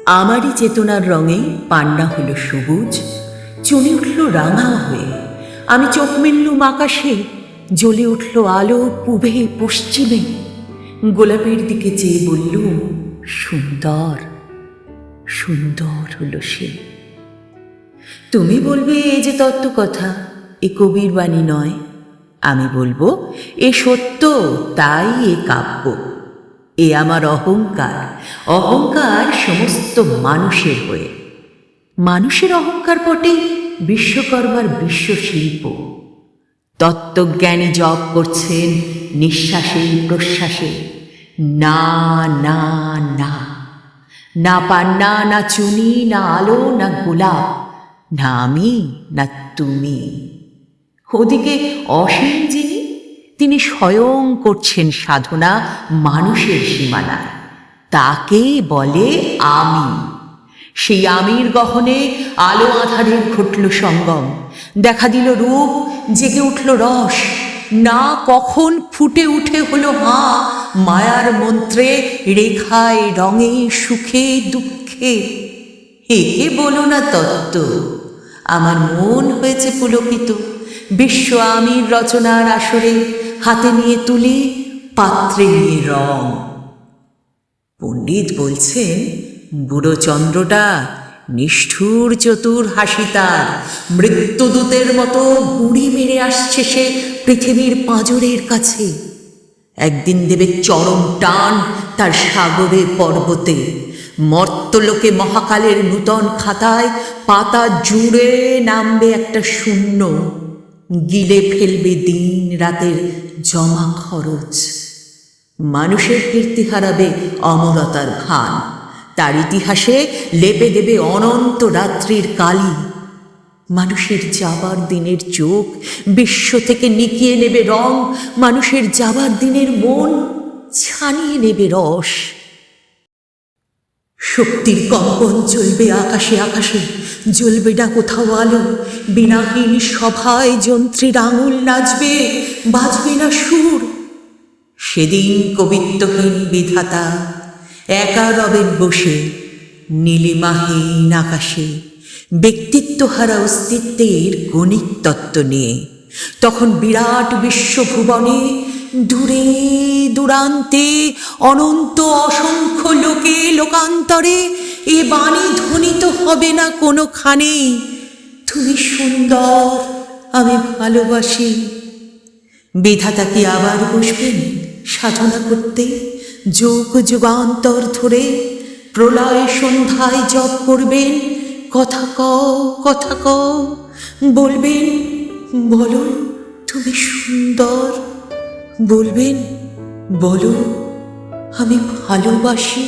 আমারই চেতনার রঙে পান্না হলো সবুজ, চলে উঠল রাঙা হয়ে। আমি চোখ মেললুম আকাশে, জ্বলে উঠল আলো পূবে পশ্চিমে। গোলাপের দিকে চেয়ে বললুম, সুন্দর সুন্দর হলো সে। তুমি বলবে এ যে তত্ত্ব কথা, এ কবির বাণী নয়। আমি বলবো এ সত্য, তাই এ কাব্য। এ আমার অহংকার, অহংকার সমস্ত মানুষের হয়ে। মানুষের অহংকার পটে বিশ্বকর্মার বিশ্বশিল্প। তত্ত্বজ্ঞানী জপ করছেন নিঃশ্বাসে প্রশ্বাসে, না না না, না পান্না, না চুনি, না আলো, না গোলাপ, না আমি, না তুমি। ওদিকে অসীম যিনি, তিনি স্বয়ং করছেন সাধনা মানুষের সীমানায়। তাকে বলে আমি। সেই আমির গহনে আলো আধারের ঘটল সঙ্গম, দেখা দিল রূপ, জেগে উঠল রস। না কখন ফুটে উঠে হলো হাঁ, মায়ার মন্ত্রে, রেখায় রঙে, সুখে দুঃখে। একে বলো না তত্ত্ব। আমার মন হয়েছে পুলকিত বিশ্ব আমির রচনার আসরে, হাতে নিয়ে তুলি, পাত্রে নিয়ে রং। পণ্ডিত বলছেন, বুড়ো চন্দ্রটা নিষ্ঠুর চতুর হাসি তার, মৃত্যুদূতের মতো গুঁড়ি মেরে আসছে সে পৃথিবীর পাঁজরের কাছে। একদিন দেবে চরম টান তার সাগরে পর্বতে, মর্তলোকে মহাকালের নূতন খাতায় পাতা জুড়ে নামবে একটা শূন্য, গিলে ফেলবে দিন রাতের জমা খরচ। মানুষের কীর্তি হারাবে অমরতার ভান, তার ইতিহাসে লেপে দেবে অনন্ত রাত্রির কালি। মানুষের যাবার দিনের চোখ বিশ্ব থেকে নিকিয়ে নেবে রং, মানুষের যাবার দিনের মন ছানিয়ে নেবে রস। শক্তির কম্পন চলবে আকাশে আকাশে, জ্বলবে না কোথাও আলো। বিনাহীন সভায় যন্ত্রীর আঙুল নাচবে, বাজবে না সুর। সেদিন কবিত্বহীন বিধাতা একা রবেন বসে নীলিমাহীন আকাশে, ব্যক্তিত্বহারা অস্তিত্বের গণিত তত্ত্ব নিয়ে। তখন বিরাট বিশ্বভুবনে দূরে দূরান্তে অনন্ত অসংখ্য লোকে লোকান্তরে এ বাণী ধ্বনিত হবে না কোনোখানে, তুমি সুন্দর, আমি ভালোবাসি। বিধাতা কি আবার বসবেন সাধনা করতে, যুগ যুগান্তর ধরে প্রলয় সন্ধ্যায় জপ করবেন, কথা কও কথা কও, বলবেন বলো তুমি সুন্দর, বলবেন বলো আমি ভালোবাসি।